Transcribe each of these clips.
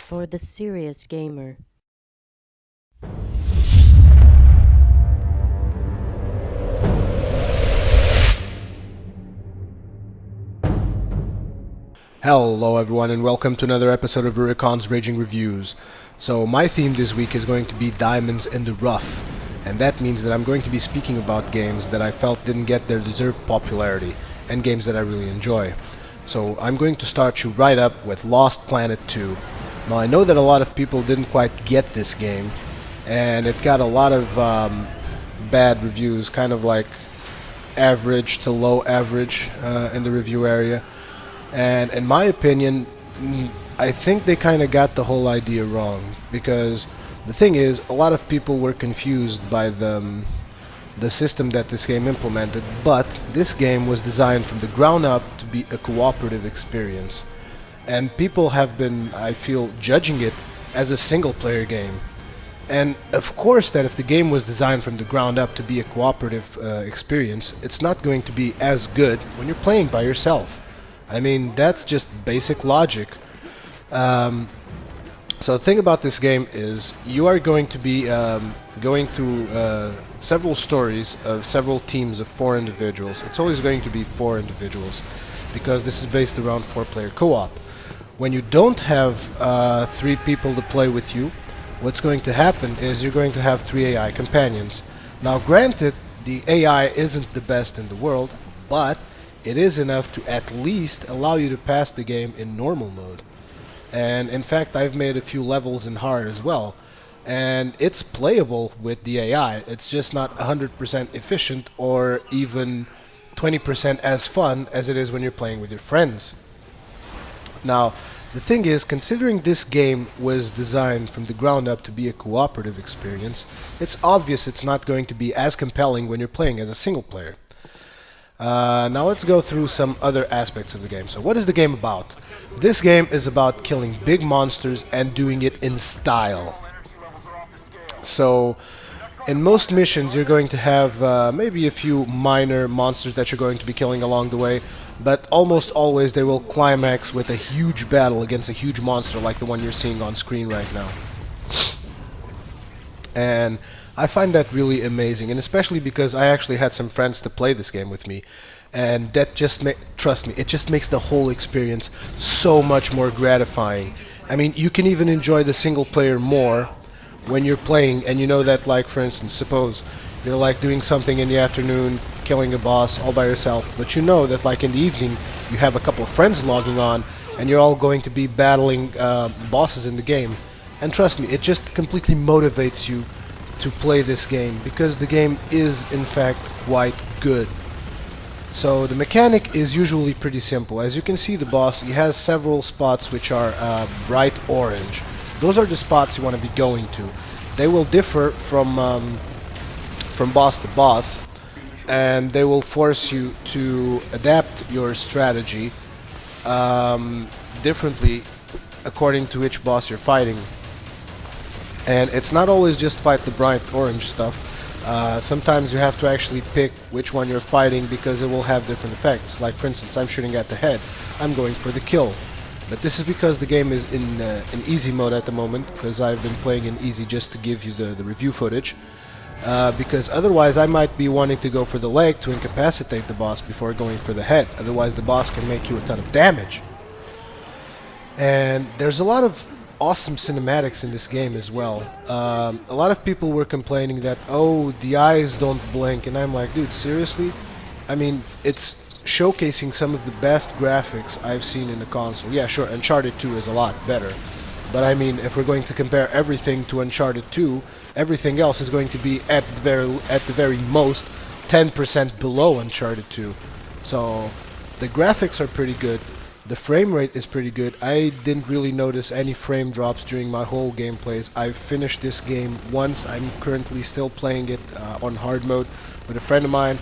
for the serious gamer. Hello everyone and welcome to another episode of Rurikhan's Raging Reviews. So my theme this week is going to be Diamonds in the Rough, and that means that I'm going to be speaking about games that I felt didn't get their deserved popularity and games that I really enjoy. So I'm going to start you right up with Lost Planet 2. Now I know that a lot of people didn't quite get this game, and it got a lot of bad reviews, kind of like average to low average in the review area. And in my opinion, I think they kind of got the whole idea wrong, because the thing is, a lot of people were confused by the system that this game implemented, but this game was designed from the ground up to be a cooperative experience. And people have been, I feel, judging it as a single-player game. And of course that if the game was designed from the ground up to be a cooperative experience, it's not going to be as good when you're playing by yourself. I mean, that's just basic logic. So the thing about this game is you are going to be going through several stories of several teams of 4 individuals. It's always going to be 4 individuals because this is based around 4-player co-op. When you don't have 3 people to play with you, what's going to happen is you're going to have 3 AI companions. Now granted, the AI isn't the best in the world, but it is enough to at least allow you to pass the game in normal mode. And in fact, I've made a few levels in hard as well, and it's playable with the AI. It's just not 100% efficient or even 20% as fun as it is when you're playing with your friends. Now, the thing is, considering this game was designed from the ground up to be a cooperative experience, it's obvious it's not going to be as compelling when you're playing as a single player. Now let's go through some other aspects of the game. So what is the game about? This game is about killing big monsters and doing it in style. So in most missions you're going to have maybe a few minor monsters that you're going to be killing along the way, but almost always they will climax with a huge battle against a huge monster like the one you're seeing on screen right now. And I find that really amazing, and especially because I actually had some friends to play this game with me, and that just trust me, it just makes the whole experience so much more gratifying. I mean, you can even enjoy the single player more when you're playing, and you know that, like, for instance, suppose you're like doing something in the afternoon, killing a boss all by yourself, but you know that like in the evening you have a couple of friends logging on and you're all going to be battling bosses in the game. And trust me, it just completely motivates you to play this game, because the game is in fact quite good. So the mechanic is usually pretty simple. As you can see, the boss, he has several spots which are bright orange. Those are the spots you want to be going to. They will differ from boss to boss, and they will force you to adapt your strategy differently according to which boss you're fighting. And it's not always just fight the bright orange stuff. Sometimes you have to actually pick which one you're fighting, because it will have different effects. Like for instance, I'm shooting at the head, I'm going for the kill. But this is because the game is in easy mode at the moment, because I've been playing in easy just to give you the review footage. Because otherwise I might be wanting to go for the leg to incapacitate the boss before going for the head. Otherwise the boss can make you a ton of damage. And there's a lot of awesome cinematics in this game as well. A lot of people were complaining that, oh, the eyes don't blink, and I'm like, dude, seriously? I mean, it's showcasing some of the best graphics I've seen in the console. Yeah, sure, Uncharted 2 is a lot better, but I mean, if we're going to compare everything to Uncharted 2, everything else is going to be at the very most 10% below Uncharted 2. So the graphics are pretty good. The frame rate is pretty good. I didn't really notice any frame drops during my whole gameplays. I've finished this game once. I'm currently still playing it on hard mode with a friend of mine.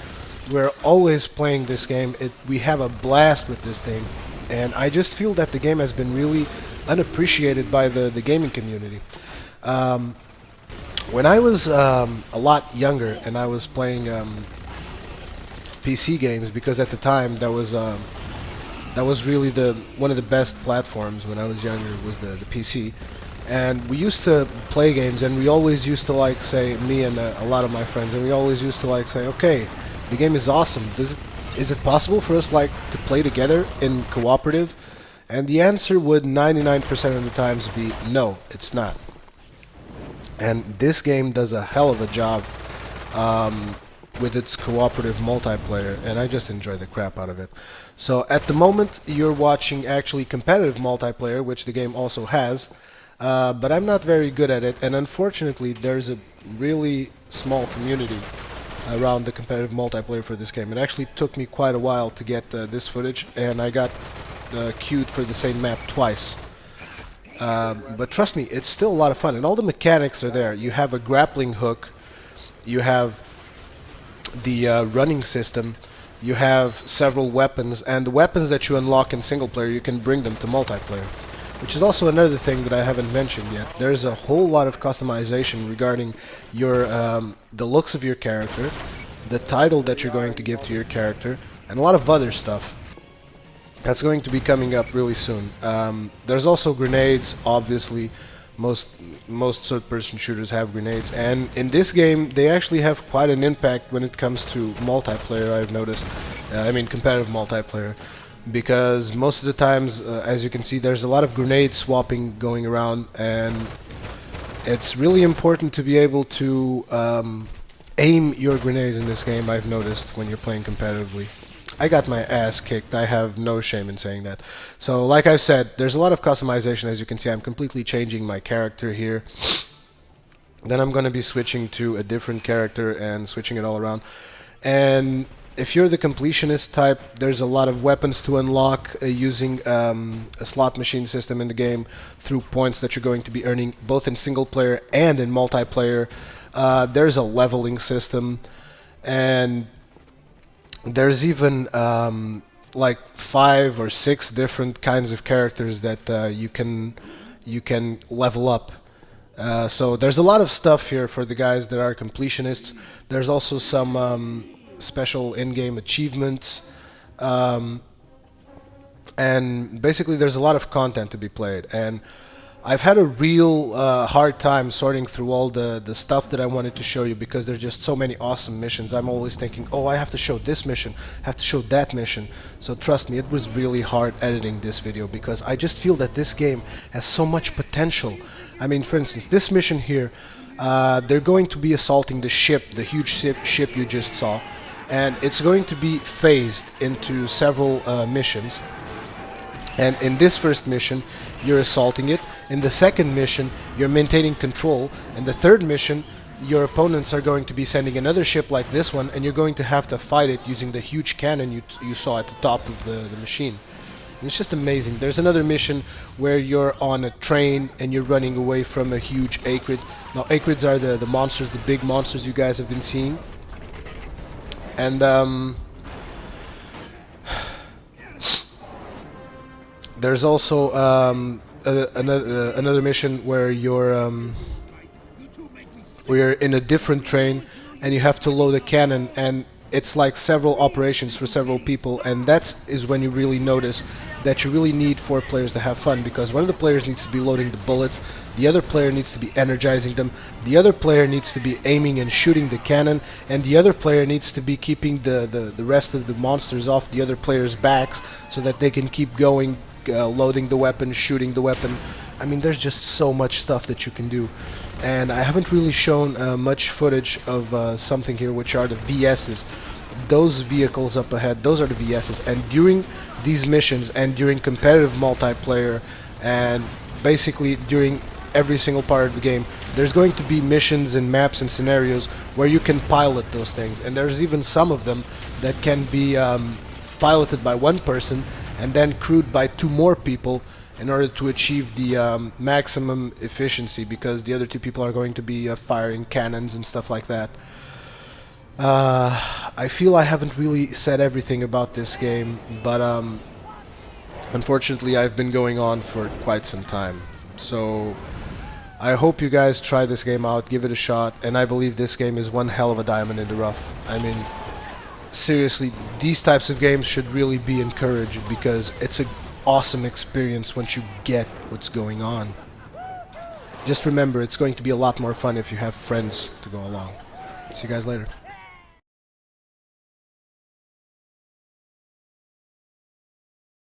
We're always playing this game. We have a blast with this thing. And I just feel that the game has been really unappreciated by the gaming community. When I was a lot younger and I was playing PC games, because at the time that was That was really one of the best platforms when I was younger, was the PC. And we used to play games, and we always used to like say, me and a lot of my friends, and we always used to like say, okay, the game is awesome. Is it possible for us like to play together in cooperative? And the answer would 99% of the times be no, it's not. And this game does a hell of a job with its cooperative multiplayer, and I just enjoy the crap out of it. So at the moment you're watching actually competitive multiplayer, which the game also has, but I'm not very good at it, and unfortunately there's a really small community around the competitive multiplayer for this game. It actually took me quite a while to get this footage, and I got queued for the same map twice. But trust me, it's still a lot of fun, and all the mechanics are there. You have a grappling hook, you have the running system, you have several weapons, and the weapons that you unlock in single player, you can bring them to multiplayer. Which is also another thing that I haven't mentioned yet. There's a whole lot of customization regarding your the looks of your character, the title that you're going to give to your character, and a lot of other stuff. That's going to be coming up really soon. There's also grenades, obviously. Most third-person shooters have grenades, and in this game they actually have quite an impact when it comes to multiplayer, I've noticed. I mean competitive multiplayer. Because most of the times, as you can see, there's a lot of grenade swapping going around, and it's really important to be able to aim your grenades in this game, I've noticed, when you're playing competitively. I got my ass kicked, I have no shame in saying that. So, like I said, there's a lot of customization. As you can see, I'm completely changing my character here. Then I'm going to be switching to a different character and switching it all around. And if you're the completionist type, there's a lot of weapons to unlock using a slot machine system in the game through points that you're going to be earning both in single player and in multiplayer. There's a leveling system, and there's even like 5 or 6 different kinds of characters that you can level up. So there's a lot of stuff here for the guys that are completionists. There's also some special in-game achievements, and basically there's a lot of content to be played, and I've had a real hard time sorting through all the stuff that I wanted to show you, because there's just so many awesome missions. I'm always thinking, oh, I have to show this mission, I have to show that mission. So trust me, it was really hard editing this video, because I just feel that this game has so much potential. I mean, for instance, this mission here, they're going to be assaulting the ship, the huge ship you just saw, and it's going to be phased into several missions. And in this first mission, you're assaulting it. In the second mission, you're maintaining control. In the third mission, your opponents are going to be sending another ship like this one, and you're going to have to fight it using the huge cannon you saw at the top of the machine. And it's just amazing. There's another mission where you're on a train and you're running away from a huge acrid. Now, acrids are the monsters, the big monsters you guys have been seeing. And there's also another mission where you're in a different train and you have to load a cannon, and it's like several operations for several people, and that is when you really notice that you really need 4 players to have fun, because one of the players needs to be loading the bullets, the other player needs to be energizing them, the other player needs to be aiming and shooting the cannon, and the other player needs to be keeping the rest of the monsters off the other player's backs so that they can keep going, loading the weapon, shooting the weapon. I mean, there's just so much stuff that you can do. And I haven't really shown much footage of something here, which are the VS's. Those vehicles up ahead, those are the VS's. And during these missions and during competitive multiplayer and basically during every single part of the game, there's going to be missions and maps and scenarios where you can pilot those things. And there's even some of them that can be piloted by one person and then crewed by 2 more people in order to achieve the maximum efficiency, because the other 2 people are going to be firing cannons and stuff like that. I feel I haven't really said everything about this game, but unfortunately I've been going on for quite some time. So I hope you guys try this game out, give it a shot, and I believe this game is one hell of a diamond in the rough. I mean, seriously, these types of games should really be encouraged because it's an awesome experience once you get what's going on. Just remember, it's going to be a lot more fun if you have friends to go along. See you guys later.